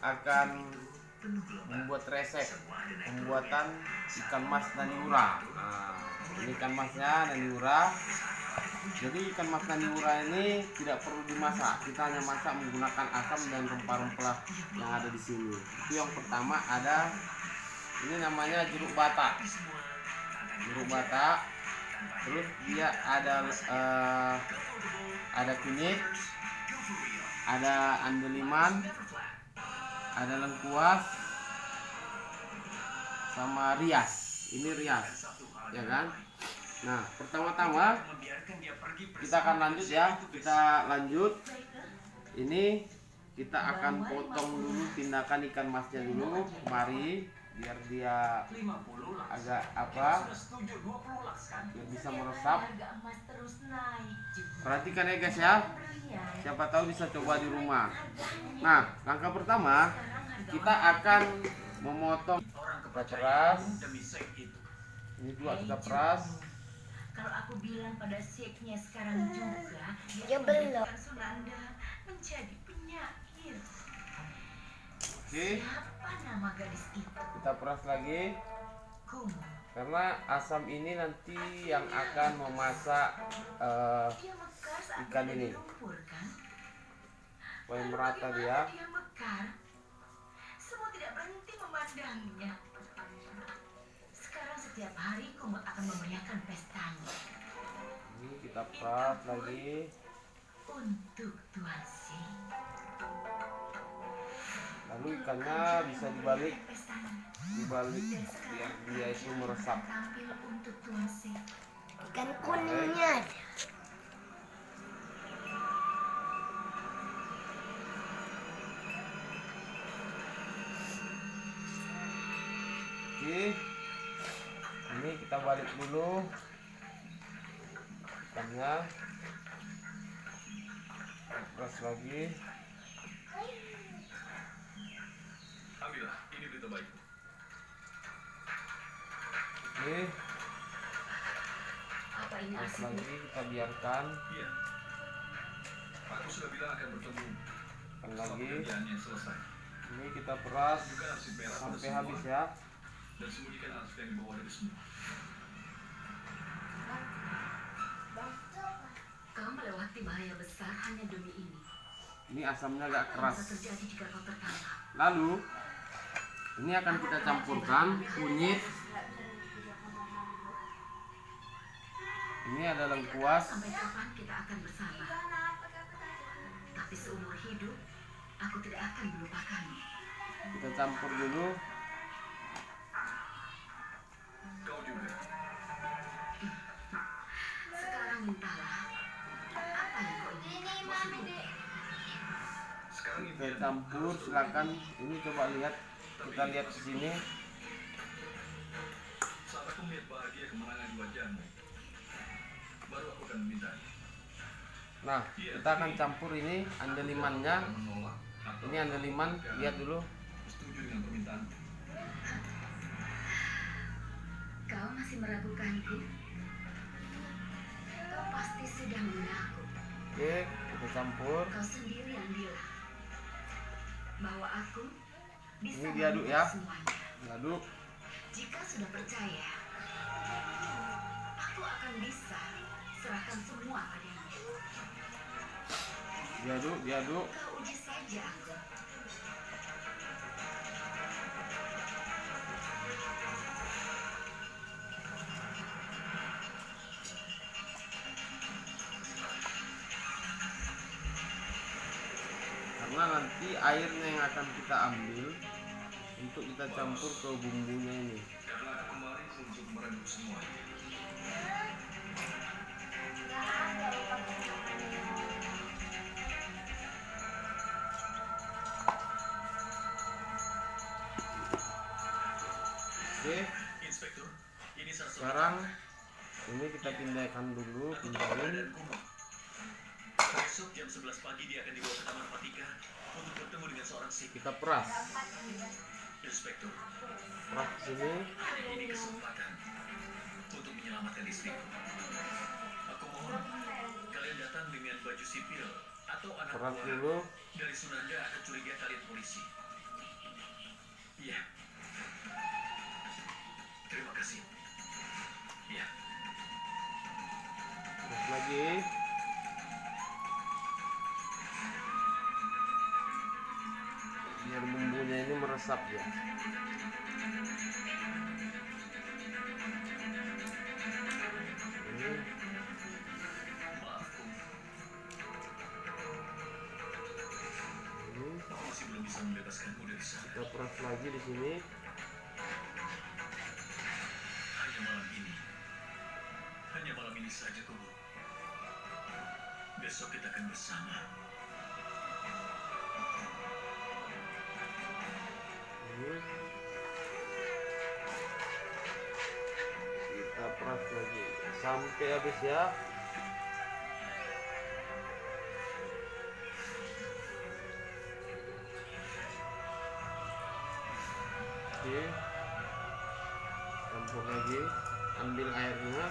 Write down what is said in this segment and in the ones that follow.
akan membuat resep pembuatan ikan mas naniura. Nah, ini ikan masnya naniura. Jadi ikan mas naniura ini tidak perlu dimasak, kita hanya masak menggunakan asam dan rempah-rempah yang ada di sini. Itu yang pertama, ada ini namanya jeruk batak. Jeruk batak. Terus dia ada kunyit, ada andaliman, ada lengkuas, sama rias. Ini rias, ya kan? Nah, pertama-tama kita akan lanjut ya. Kita lanjut. Ini kita akan potong dulu tindakan ikan masnya dulu. Mari biar dia agak biar bisa meresap. Perhatikan ya guys ya. Siapa tahu bisa coba di rumah. Nah, langkah pertama kita akan memotong. Kita peras. Ini dua kita peras. Kalau aku bilang pada chefnya sekarang juga, dia belum Sunanda menjadi penyakit. Oke. Siapa nama gadis itu? Kita peras lagi. Kumu. Karena asam ini nanti yang akan memasak Dia mekar saat ikan berada ini. di lumpur, kan? Supaya Lalu merata bagaimana dia. dia mekar? Semua tidak berhenti memandangnya. Sekarang setiap hari Kumut akan memeriahkan pestanya. Ini kita peras lagi. Untuk Tuan Sing. Lalu ikannya bisa dibalik biar dia itu meresap. Tampil untuk Tuan Sing. ikan kuningnya ada. Oke. Ini kita balik dulu ikannya. Peras lagi. Ambillah, ini berita baik. Oke. Apa ini Peras asli? lagi kita biarkan. Iya. Aku sudah bilang akan bertemu Ikan setelah lagi. pekerjaannya selesai. Ini kita peras Tunjukkan arsip merah pada sampai semua habis ya. dan sembunyikan arsip yang dibawa dari semua. Kau melewati bahaya besar hanya demi ini. Ini asamnya agak Apa keras. bisa terjadi jika kau tertangkap? Lalu ini akan kita campurkan kunyit. Ini ada lengkuas. Sampai kapan kita akan bersama? Tapi seumur hidup, aku tidak akan melupakanmu. Kita campur dulu. Kau juga. Sekarang mintalah. Apa yang kau inginkan? Maksudku, Sekarang Kita impian campur, silakan. Ini coba lihat. Kita lihat di sini. saat aku melihat bahagia kemenangan di wajahmu, baru aku akan memintanya. Nah, kita akan campur ini andalimannya. Akan menolak atau Ini andaliman, lihat dulu. setuju dengan permintaan. kau masih meragukanku? Kau pasti sudah mengaku. Oke, kita campur. Kau sendiri yang bilang bahwa aku bisa Ini diaduk mengubah ya. semuanya. Aduk. Jika sudah percaya, aku akan bisa serahkan semua padamu. Diaduk, diaduk. Kau uji saja aku. Karena nanti airnya yang akan kita ambil untuk kita campur ke bumbunya ini. Karena aku kemari untuk merenggut semuanya. Oke, Inspektur, ini salah satu sekarang ini kita pindahkan dulu, pindahin. Besok jam 11 pagi dia akan dibawa ke Taman Vatika untuk bertemu dengan seorang sikh. Kita peras. Inspektur, Peras sini. ini kesempatan untuk menyelamatkan istriku. Aku mohon kalian datang dengan baju sipil atau anak Peras buah dulu. dari Sunanda akan curiga kalian polisi. Iya. Terima kasih. Iya. Terus lagi. Biar bumbunya ini meresap ya. Ini. Maaf, Kum. Ini. Aku masih belum bisa membebaskanmu dari sana. Kita peras lagi di sini. Hanya malam ini. Hanya malam ini saja, Kum. Besok kita akan bersama. Ini. Kita peras lagi sampai habis ya. Oke, campur lagi, ambil airnya.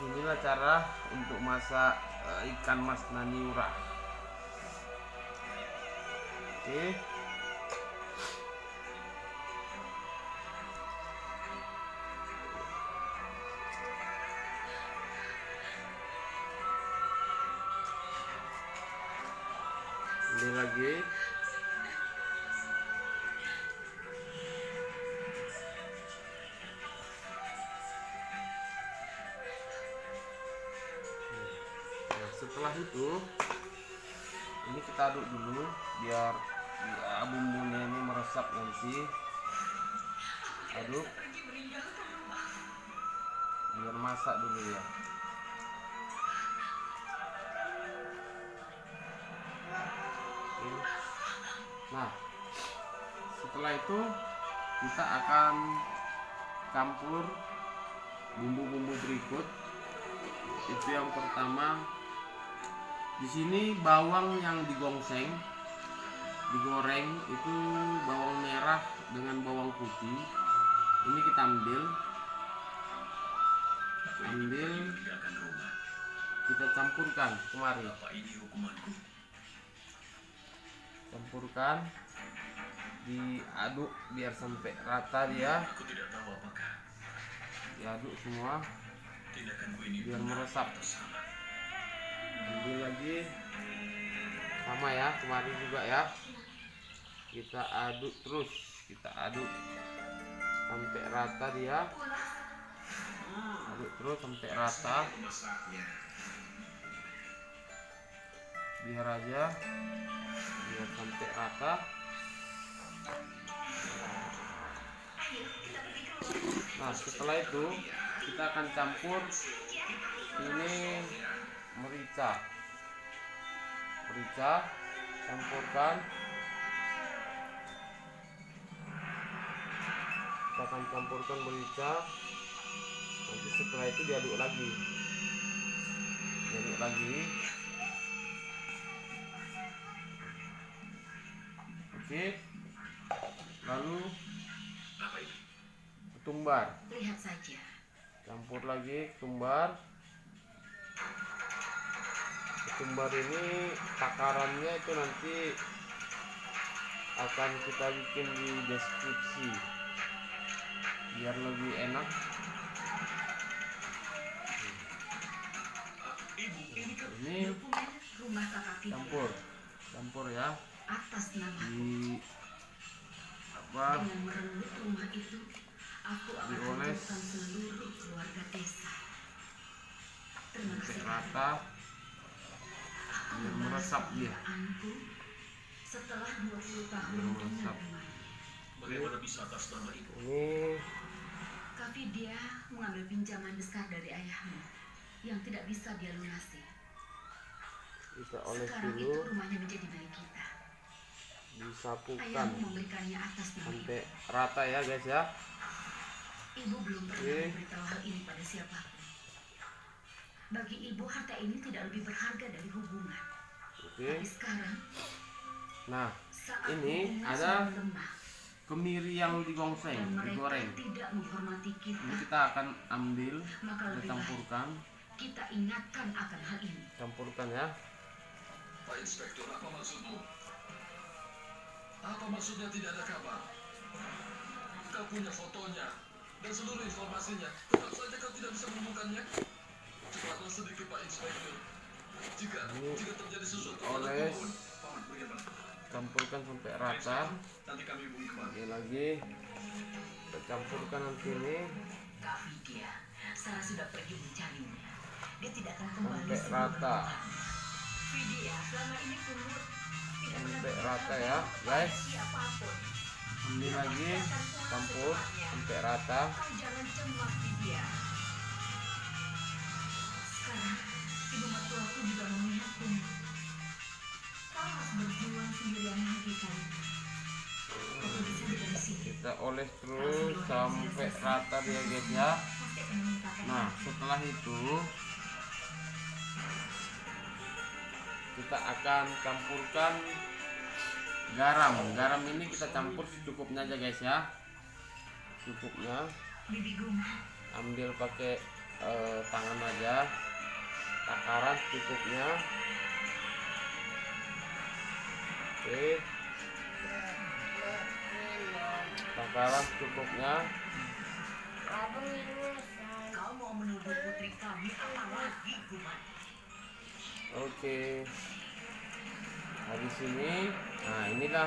Inilah cara untuk masak ikan mas naniura. Oke. Ini lagi. Nah, setelah itu ini kita aduk dulu biar ya, bumbunya ini meresap nanti. Aduk Pergi meninggalkan rumah. biar masak dulu ya. Oke. Nah, setelah itu kita akan campur bumbu-bumbu berikut. Itu yang pertama, di sini bawang yang digoreng itu bawang merah dengan bawang putih. Ini kita ambil, Meninggalkan rumah. kita campurkan kemari. Apa ini hukumanku? Campurkan, diaduk biar sampai rata dia. Aku tidak tahu apakah Diaduk semua tindakanku ini biar benar meresap. atau salah. Ambil lagi, sama ya kemarin juga ya. Kita aduk terus, kita aduk sampai rata dia. Aduk terus sampai rata. Biar aja, biar sampai rata. Nah, setelah itu kita akan campur ini merica, campurkan. Kita akan campurkan merica. Nanti setelah itu diaduk lagi. Oke. Lalu Apa ini? ketumbar. Lihat saja. Campur lagi ketumbar. Ketumbar ini takarannya itu nanti akan kita bikin di deskripsi biar lebih enak. Ibu, ini kan Ini Dokumen rumah kakak Fidya campur ya atas nama di apa dengan merenggut rumah itu, aku akan Dioles. hancurkan seluruh keluarga desa. Terima sampai kasih. rata Aku biar membalas meresap dia. permintaanku setelah 20 tahun Biar tinggal meresap. di mana. bagaimana bisa atas nama ibu? Ini Kak Fidya mengambil pinjaman besar dari ayahmu yang tidak bisa dia lunasi. kita oles Sekarang dulu, itu rumahnya menjadi milik kita. disapukan Ayahmu memberikannya atas nama ibu. sampai rata ya guys ya. Ibu belum pernah Oke. memberitahu hal ini pada siapapun. Bagi ibu harta ini tidak lebih berharga dari hubungan. Oke. Tapi sekarang Nah, saat ini hubungan ada sedang lemah, kemiri yang digongseng, dan mereka digoreng. tidak menghormati Ini kita, kita akan ambil, maka kita lebih campurkan, baik kita ingatkan akan hal ini. campurkan ya. Pak Inspektur, apa maksudmu? Apa maksudnya tidak ada kabar? Kau punya fotonya dan seluruh informasinya. Tetap saja kau tidak bisa menemukannya. Cepatlah sedikit, Pak Inspektur. Jika terjadi sesuatu pada Oles, Bubun. Paman, bagaimana? campurkan sampai Pak rata. Inspektur, nanti kami hubungi kembali. Ini lagi kita campurkan nanti ini Kak Vidya, Sarah sudah pergi mencarinya. Dia tidak akan kembali sampai sebelum rata, menemukan. Vidya, selama ini Pungut tidak pernah sampai berbicara rata baik ya kepada guys. siapapun. Ini lagi campur sampai rata. Kau jangan cemas, Vidya. Sekarang ibu mertuaku juga memihak Pungut. Kau harus berjuang sendirian lagi kan? Kau pergi saja dari sini. Kita oles terus sampai rata dia guys ya. Pasti akan memintakan. Nah setelah itu kita akan campurkan garam. Garam ini kita campur secukupnya aja guys ya, cukupnya. Bibi Guma, Ambil pakai tangan aja, takaran secukupnya. Oke, takaran secukupnya. Abang ini sayang. kau mau menuduh putri kami apa lagi, Guma? Oke, habis ini, nah inilah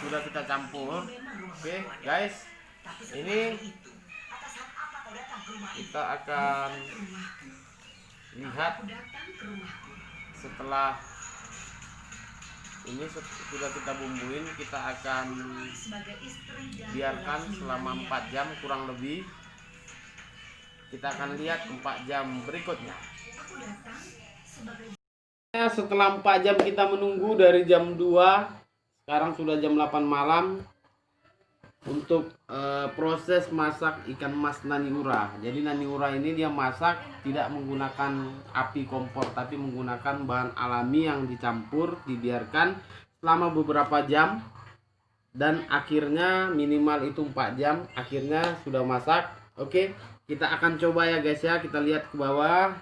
sudah kita campur. Oke guys, Tapi setelah ini hari itu, atas hak apa kau datang ke rumah itu? kita akan Ke rumahku. lihat Aku datang ke rumahku. setelah ini sudah kita bumbuin. Kita akan Sebagai istri dan biarkan tulang selama pinggang 4 jam kurang lebih. Kita akan lihat 4 jam berikutnya. Aku datang sebagai Setelah 4 jam kita menunggu dari jam 2, sekarang sudah jam 8 malam untuk proses masak ikan mas naniura. Jadi naniura ini dia masak tidak menggunakan api kompor tapi menggunakan bahan alami yang dicampur, dibiarkan selama beberapa jam dan akhirnya minimal itu 4 jam akhirnya sudah masak. Oke, kita akan coba ya guys ya. Kita lihat ke bawah.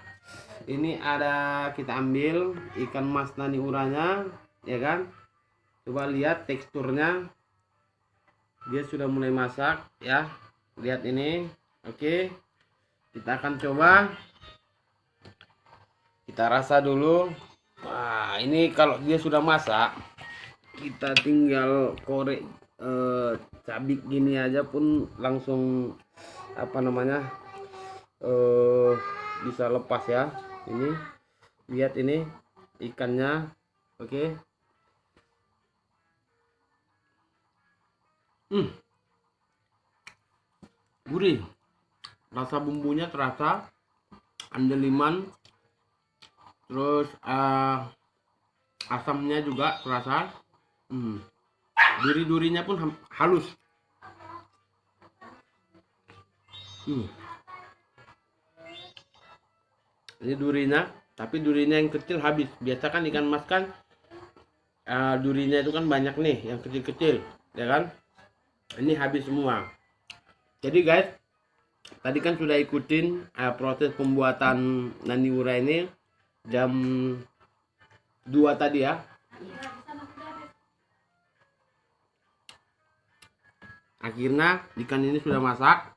Ini ada, kita ambil ikan mas naniuranya ya kan. Coba lihat teksturnya. Dia sudah mulai masak ya. Lihat ini. Oke. Kita akan coba. Kita rasa dulu. Wah, ini kalau dia sudah masak, kita tinggal korek cabai gini aja pun langsung apa namanya? Bisa lepas ya. Ini. Lihat ini ikannya. Oke. Gurih, rasa bumbunya terasa, andaliman, terus asamnya juga terasa. Duri-durinya pun halus. Ini durinya, tapi durinya yang kecil habis. Biasa kan ikan mas kan durinya itu kan banyak nih, yang kecil-kecil, ya kan? Ini habis semua. Jadi guys, tadi kan sudah ikutin proses pembuatan naniura ini jam 2 tadi ya. Akhirnya ikan ini sudah masak.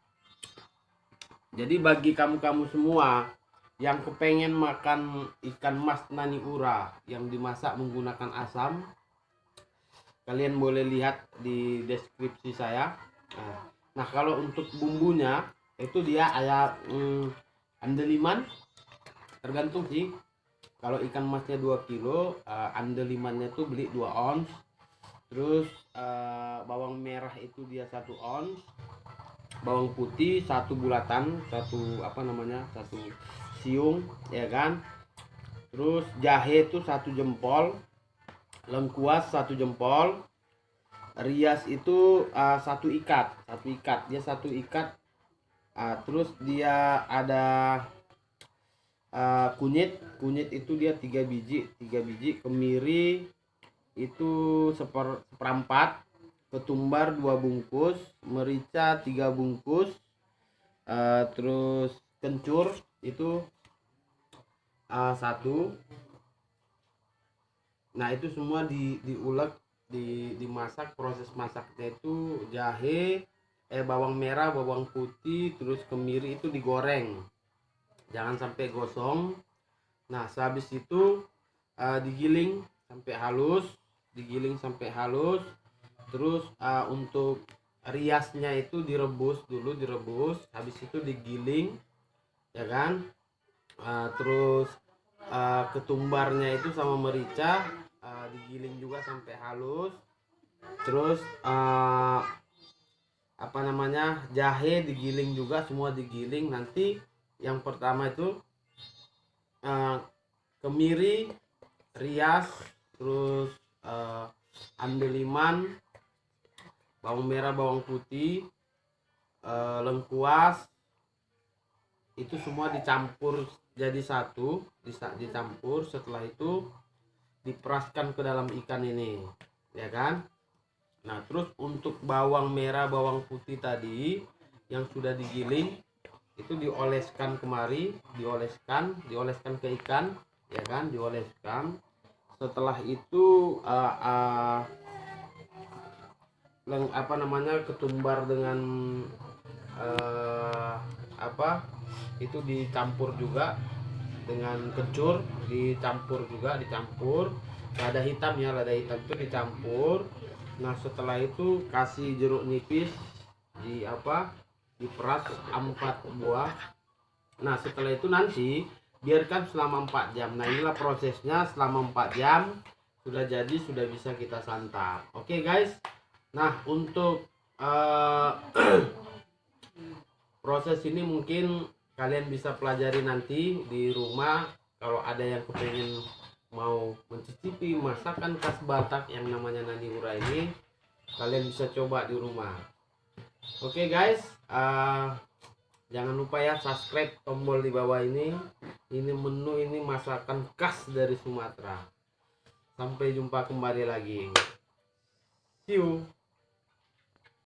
Jadi bagi kamu-kamu semua yang kepengen makan ikan mas naniura yang dimasak menggunakan asam, kalian boleh lihat di deskripsi saya. Nah kalau untuk bumbunya itu dia ada andaliman, tergantung sih. Kalau ikan masnya 2 kilo, andalimannya tuh beli 2 ons. Terus bawang merah itu dia 1 ons, bawang putih 1 bulatan, 1 apa namanya, 1 siung ya kan. Terus jahe itu 1 jempol, lengkuas 1 jempol, rias itu 1 ikat, dia 1 ikat. Terus dia ada kunyit itu dia 3 biji, kemiri itu seperempat, ketumbar 2 bungkus, merica 3 bungkus, terus kencur itu 1. Nah itu semua diulek, dimasak. Proses masaknya itu jahe, bawang merah, bawang putih, terus kemiri itu digoreng, jangan sampai gosong. Nah sehabis itu digiling sampai halus, terus untuk riasnya itu direbus dulu, habis itu digiling ya kan. Terus ketumbarnya itu sama merica digiling juga sampai halus, terus jahe digiling juga, semua digiling. Nanti yang pertama itu kemiri, rias, terus andeliman, bawang merah, bawang putih, lengkuas, itu semua dicampur jadi satu, dicampur. Setelah itu diperaskan ke dalam ikan ini ya kan. Nah terus untuk bawang merah, bawang putih tadi yang sudah digiling itu dioleskan kemari, dioleskan ke ikan ya kan, dioleskan. Setelah itu ketumbar dengan itu dicampur juga dengan kencur, dicampur, lada hitam itu dicampur. Nah setelah itu kasih jeruk nipis, diperas 4 buah. Nah setelah itu nanti biarkan selama 4 jam. Nah inilah prosesnya, selama 4 jam sudah jadi, sudah bisa kita santap. Oke guys, nah untuk proses ini mungkin kalian bisa pelajari nanti di rumah. Kalau ada yang kepengen mau mencicipi masakan khas Batak yang namanya nani ura ini, kalian bisa coba di rumah. Oke guys, jangan lupa ya subscribe, tombol di bawah ini. Ini menu, ini masakan khas dari Sumatera. Sampai jumpa kembali lagi. See you.